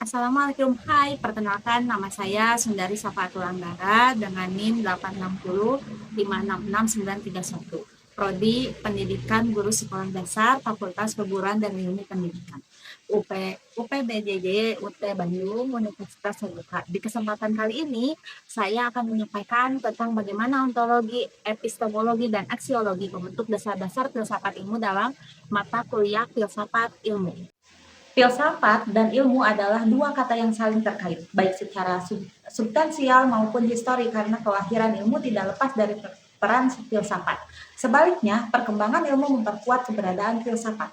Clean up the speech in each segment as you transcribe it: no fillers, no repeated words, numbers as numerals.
Assalamualaikum, hai, perkenalkan nama saya Sundari Safatul Anggara dengan NIM 860566931. Prodi Pendidikan Guru Sekolah Dasar Fakultas Keguruan dan Ilmu Pendidikan. UPBJJ UT Bandung Universitas Terbuka. Di kesempatan kali ini saya akan menyampaikan tentang bagaimana ontologi, epistemologi, dan aksiologi membentuk dasar-dasar filsafat ilmu dalam mata kuliah filsafat ilmu. Filsafat dan ilmu adalah dua kata yang saling terkait, baik secara substansial maupun histori, karena kelahiran ilmu tidak lepas dari peran filsafat. Sebaliknya, perkembangan ilmu memperkuat keberadaan filsafat.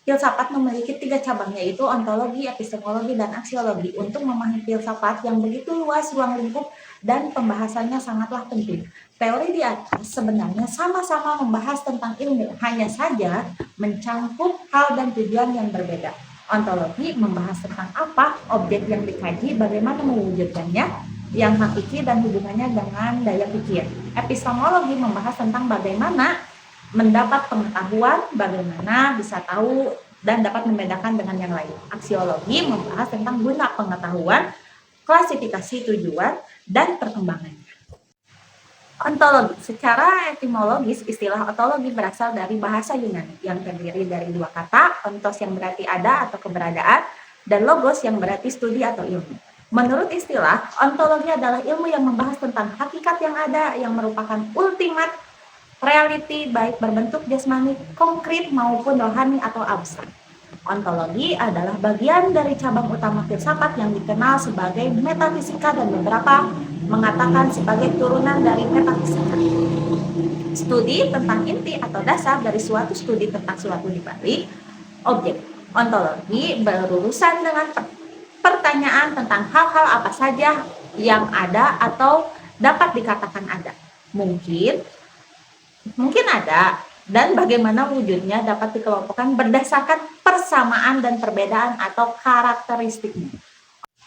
Filsafat memiliki tiga cabang, yaitu ontologi, epistemologi, dan aksiologi. Untuk memahami filsafat yang begitu luas ruang lingkup dan pembahasannya sangatlah penting. Teori di atas sebenarnya sama-sama membahas tentang ilmu, hanya saja mencangkup hal dan tujuan yang berbeda. Ontologi membahas tentang apa objek yang dikaji, bagaimana mewujudkannya, yang hakiki dan hubungannya dengan daya pikir. Epistemologi membahas tentang bagaimana mendapat pengetahuan, bagaimana bisa tahu dan dapat membedakan dengan yang lain. Aksiologi membahas tentang guna pengetahuan, klasifikasi tujuan, dan perkembangannya. Ontologi. Secara etimologis, istilah ontologi berasal dari bahasa Yunani yang terdiri dari dua kata, ontos yang berarti ada atau keberadaan, dan logos yang berarti studi atau ilmu. Menurut istilah, ontologi adalah ilmu yang membahas tentang hakikat yang ada, yang merupakan ultimate reality, baik berbentuk jasmani, konkret maupun rohani atau abstrak. Ontologi adalah bagian dari cabang utama filsafat yang dikenal sebagai metafisika dan beberapa mengatakan sebagai turunan dari metafisika. Studi tentang inti atau dasar dari suatu studi tentang suatu dibalik objek. Ontologi berurusan dengan pertanyaan tentang hal-hal apa saja yang ada atau dapat dikatakan ada. Mungkin ada, dan bagaimana wujudnya dapat dikelompokkan berdasarkan persamaan dan perbedaan atau karakteristiknya.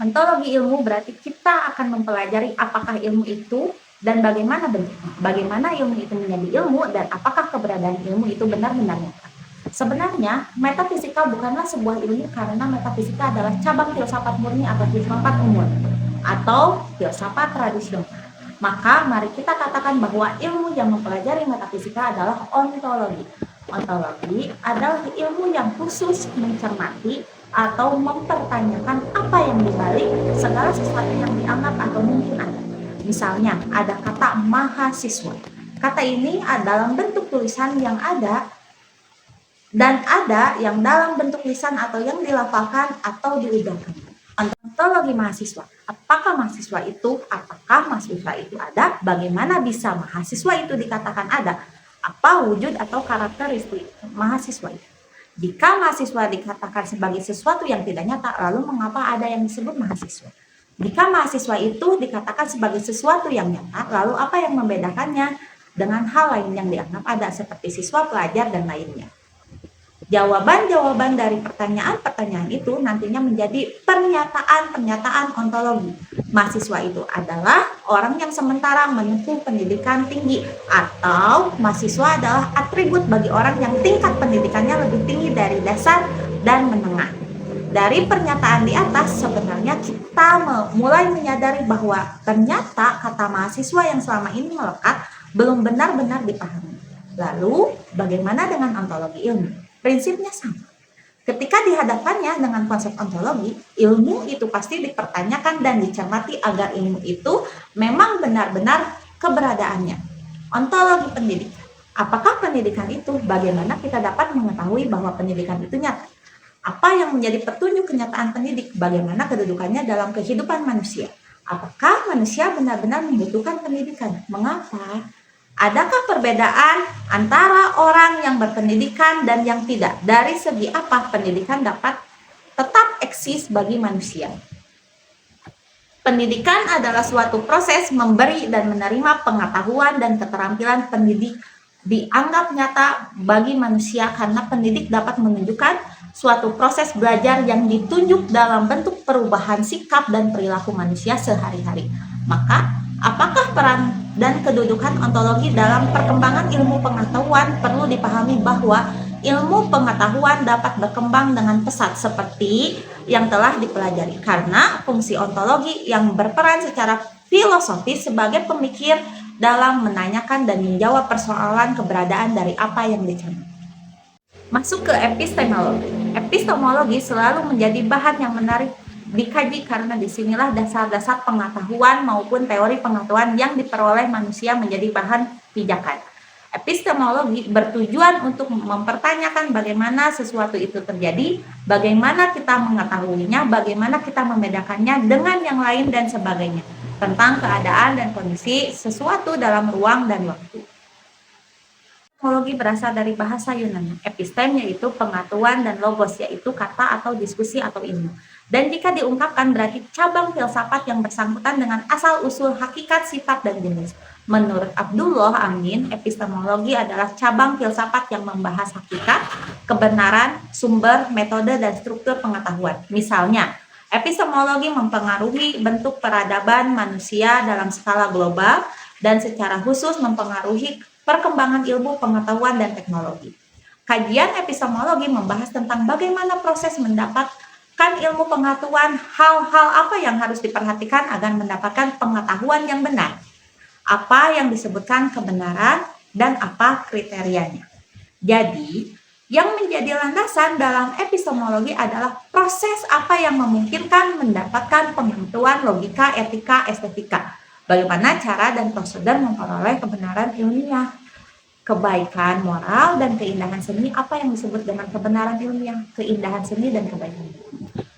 Ontologi ilmu berarti kita akan mempelajari apakah ilmu itu dan bagaimana bentuknya, bagaimana ilmu itu menjadi ilmu, dan apakah keberadaan ilmu itu benar-benar nyata. Sebenarnya, metafisika bukanlah sebuah ilmu karena metafisika adalah cabang filsafat murni atau filsafat umum atau filsafat tradisional. Maka mari kita katakan bahwa ilmu yang mempelajari metafisika adalah ontologi. Ontologi adalah ilmu yang khusus mencermati atau mempertanyakan apa yang dibalik segala sesuatu yang dianggap atau mungkin ada. Misalnya, ada kata mahasiswa. Kata ini dalam bentuk tulisan yang ada dan ada yang dalam bentuk lisan atau yang dilafalkan atau diucapkan. Ontologi mahasiswa. Apakah mahasiswa itu ada? Bagaimana bisa mahasiswa itu dikatakan ada? Apa wujud atau karakteristik mahasiswa itu? Jika mahasiswa dikatakan sebagai sesuatu yang tidak nyata, lalu mengapa ada yang disebut mahasiswa? Jika mahasiswa itu dikatakan sebagai sesuatu yang nyata, lalu apa yang membedakannya dengan hal lain yang dianggap ada seperti siswa, pelajar, dan lainnya? Jawaban-jawaban dari pertanyaan-pertanyaan itu nantinya menjadi pernyataan-pernyataan ontologi. Mahasiswa itu adalah orang yang sementara menempuh pendidikan tinggi, atau mahasiswa adalah atribut bagi orang yang tingkat pendidikannya lebih tinggi dari dasar dan menengah. Dari pernyataan di atas, sebenarnya kita mulai menyadari bahwa ternyata kata mahasiswa yang selama ini melekat belum benar-benar dipahami. Lalu, bagaimana dengan ontologi ilmu? Prinsipnya sama. Ketika dihadapannya dengan konsep ontologi, ilmu itu pasti dipertanyakan dan dicermati agar ilmu itu memang benar-benar keberadaannya. Ontologi pendidikan. Apakah pendidikan itu? Bagaimana kita dapat mengetahui bahwa pendidikan itu nyata? Apa yang menjadi petunjuk kenyataan pendidik? Bagaimana kedudukannya dalam kehidupan manusia? Apakah manusia benar-benar membutuhkan pendidikan? Mengapa? Adakah perbedaan antara orang yang berpendidikan dan yang tidak? Dari segi apa pendidikan dapat tetap eksis bagi manusia? Pendidikan adalah suatu proses memberi dan menerima pengetahuan dan keterampilan pendidik dianggap nyata bagi manusia karena pendidik dapat menunjukkan suatu proses belajar yang ditunjuk dalam bentuk perubahan sikap dan perilaku manusia sehari-hari. Maka, apakah peran dan kedudukan ontologi dalam perkembangan ilmu pengetahuan? Perlu dipahami bahwa ilmu pengetahuan dapat berkembang dengan pesat seperti yang telah dipelajari, karena fungsi ontologi yang berperan secara filosofis sebagai pemikir dalam menanyakan dan menjawab persoalan keberadaan dari apa yang dicermati. Masuk ke epistemologi. Epistemologi selalu menjadi bahan yang menarik dikaji karena disinilah dasar-dasar pengetahuan maupun teori pengetahuan yang diperoleh manusia menjadi bahan pijakan. Epistemologi bertujuan untuk mempertanyakan bagaimana sesuatu itu terjadi, bagaimana kita mengetahuinya, bagaimana kita membedakannya dengan yang lain dan sebagainya, tentang keadaan dan kondisi sesuatu dalam ruang dan waktu. Epistemologi berasal dari bahasa Yunani. Epistem yaitu pengetahuan dan logos yaitu kata atau diskusi atau ilmu. Dan jika diungkapkan berarti cabang filsafat yang bersangkutan dengan asal-usul hakikat, sifat, dan jenis. Menurut Abdullah Amin, epistemologi adalah cabang filsafat yang membahas hakikat, kebenaran, sumber, metode, dan struktur pengetahuan. Misalnya, epistemologi mempengaruhi bentuk peradaban manusia dalam skala global dan secara khusus mempengaruhi perkembangan ilmu pengetahuan dan teknologi. Kajian epistemologi membahas tentang bagaimana proses mendapatkan ilmu pengetahuan, hal-hal apa yang harus diperhatikan agar mendapatkan pengetahuan yang benar, apa yang disebutkan kebenaran, dan apa kriterianya. Jadi, yang menjadi landasan dalam epistemologi adalah proses apa yang memungkinkan mendapatkan pengetahuan logika, etika, estetika. Bagaimana cara dan prosedur memperoleh kebenaran ilmiah, kebaikan moral, dan keindahan seni. Apa yang disebut dengan kebenaran ilmiah, keindahan seni, dan kebaikan.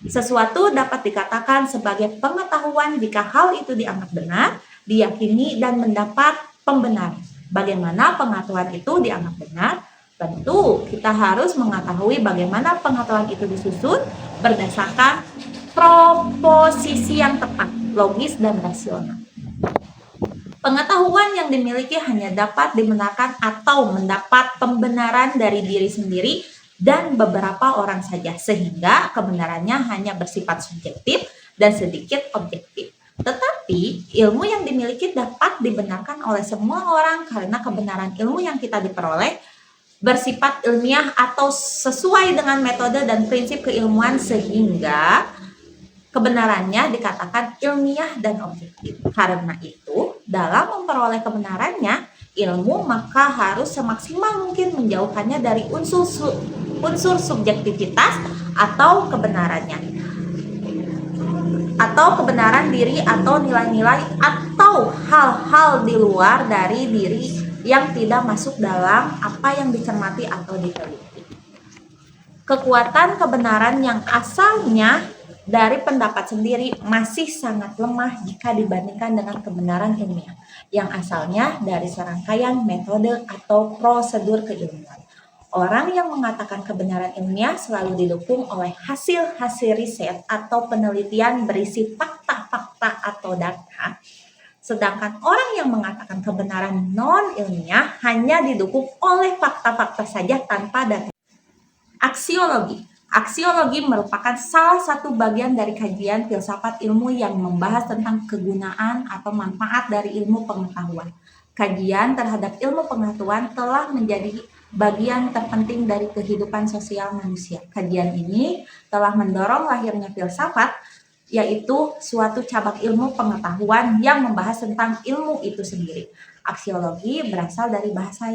Sesuatu dapat dikatakan sebagai pengetahuan jika hal itu dianggap benar, diyakini, dan mendapat pembenaran. Bagaimana pengetahuan itu dianggap benar? Tentu kita harus mengetahui bagaimana pengetahuan itu disusun berdasarkan proposisi yang tepat, logis, dan rasional. Pengetahuan yang dimiliki hanya dapat dibenarkan atau mendapat pembenaran dari diri sendiri dan beberapa orang saja, sehingga kebenarannya hanya bersifat subjektif dan sedikit objektif. Tetapi ilmu yang dimiliki dapat dibenarkan oleh semua orang karena kebenaran ilmu yang kita diperoleh bersifat ilmiah atau sesuai dengan metode dan prinsip keilmuan, sehingga kebenarannya dikatakan ilmiah dan objektif. Karena itu, dalam memperoleh kebenarannya, ilmu maka harus semaksimal mungkin menjauhkannya dari unsur subjektivitas atau kebenarannya, atau kebenaran diri atau nilai-nilai atau hal-hal di luar dari diri yang tidak masuk dalam apa yang dicermati atau diteliti. Kekuatan kebenaran yang asalnya dari pendapat sendiri masih sangat lemah jika dibandingkan dengan kebenaran ilmiah yang asalnya dari serangkaian metode atau prosedur keilmuan. Orang yang mengatakan kebenaran ilmiah selalu didukung oleh hasil-hasil riset atau penelitian berisi fakta-fakta atau data, sedangkan orang yang mengatakan kebenaran non-ilmiah hanya didukung oleh fakta-fakta saja tanpa data. Aksiologi merupakan salah satu bagian dari kajian filsafat ilmu yang membahas tentang kegunaan atau manfaat dari ilmu pengetahuan. Kajian terhadap ilmu pengetahuan telah menjadi bagian terpenting dari kehidupan sosial manusia. Kajian ini telah mendorong lahirnya filsafat, yaitu suatu cabang ilmu pengetahuan yang membahas tentang ilmu itu sendiri. Aksiologi berasal dari bahasa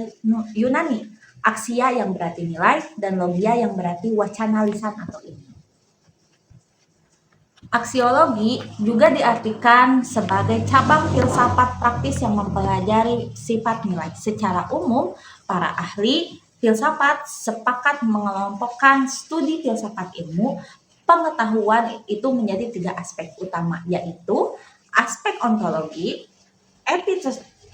Yunani, aksia yang berarti nilai, dan logia yang berarti wacana lisan atau ilmu. Aksiologi juga diartikan sebagai cabang filsafat praktis yang mempelajari sifat nilai. Secara umum, para ahli filsafat sepakat mengelompokkan studi filsafat ilmu pengetahuan itu menjadi 3 aspek utama, yaitu aspek ontologi,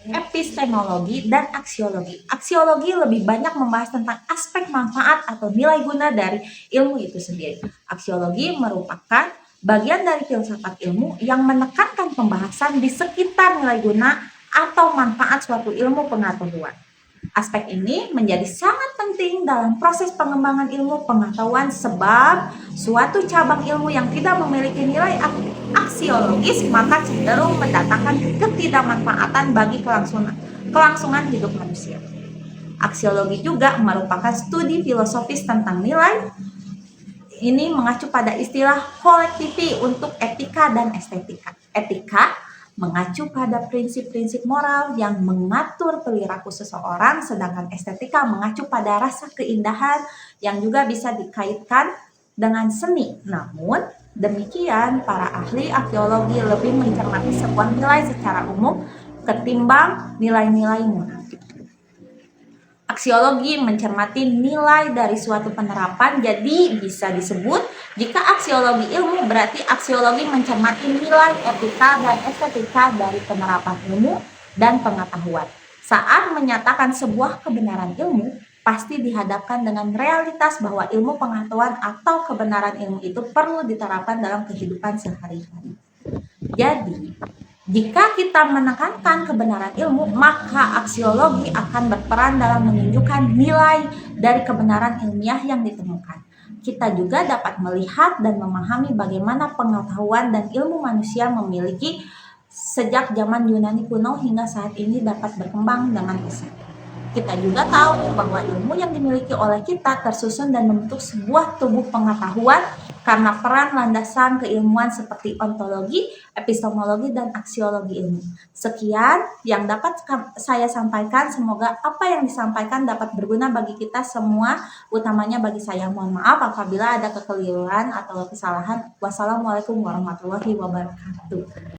epistemologi, dan aksiologi. Aksiologi lebih banyak membahas tentang aspek manfaat atau nilai guna dari ilmu itu sendiri. Aksiologi merupakan bagian dari filsafat ilmu yang menekankan pembahasan di sekitar nilai guna atau manfaat suatu ilmu pengetahuan. Aspek ini menjadi sangat penting dalam proses pengembangan ilmu pengetahuan sebab suatu cabang ilmu yang tidak memiliki nilai aksiologis maka cenderung mendatangkan ketidakmanfaatan bagi kelangsungan hidup manusia. Aksiologi juga merupakan studi filosofis tentang nilai. Ini mengacu pada istilah kolektivi untuk etika dan estetika. Etika mengacu pada prinsip-prinsip moral yang mengatur perilaku seseorang, sedangkan estetika mengacu pada rasa keindahan yang juga bisa dikaitkan dengan seni. Namun, demikian para ahli arkeologi lebih mencermati sebuah nilai secara umum ketimbang nilai-nilai moral. Aksiologi mencermati nilai dari suatu penerapan, jadi bisa disebut jika aksiologi ilmu berarti aksiologi mencermati nilai etika dan estetika dari penerapan ilmu dan pengetahuan. Saat menyatakan sebuah kebenaran ilmu, pasti dihadapkan dengan realitas bahwa ilmu pengetahuan atau kebenaran ilmu itu perlu diterapkan dalam kehidupan sehari-hari. Jadi, jika kita menekankan kebenaran ilmu, maka aksiologi akan berperan dalam menunjukkan nilai dari kebenaran ilmiah yang ditemukan. Kita juga dapat melihat dan memahami bagaimana pengetahuan dan ilmu manusia memiliki sejak zaman Yunani kuno hingga saat ini dapat berkembang dengan pesat. Kita juga tahu bahwa ilmu yang dimiliki oleh kita tersusun dan membentuk sebuah tubuh pengetahuan karena peran landasan keilmuan seperti ontologi, epistemologi, dan aksiologi ilmu. Sekian yang dapat saya sampaikan. Semoga apa yang disampaikan dapat berguna bagi kita semua, utamanya bagi saya. Mohon maaf apabila ada kekeliruan atau kesalahan. Wassalamualaikum warahmatullahi wabarakatuh.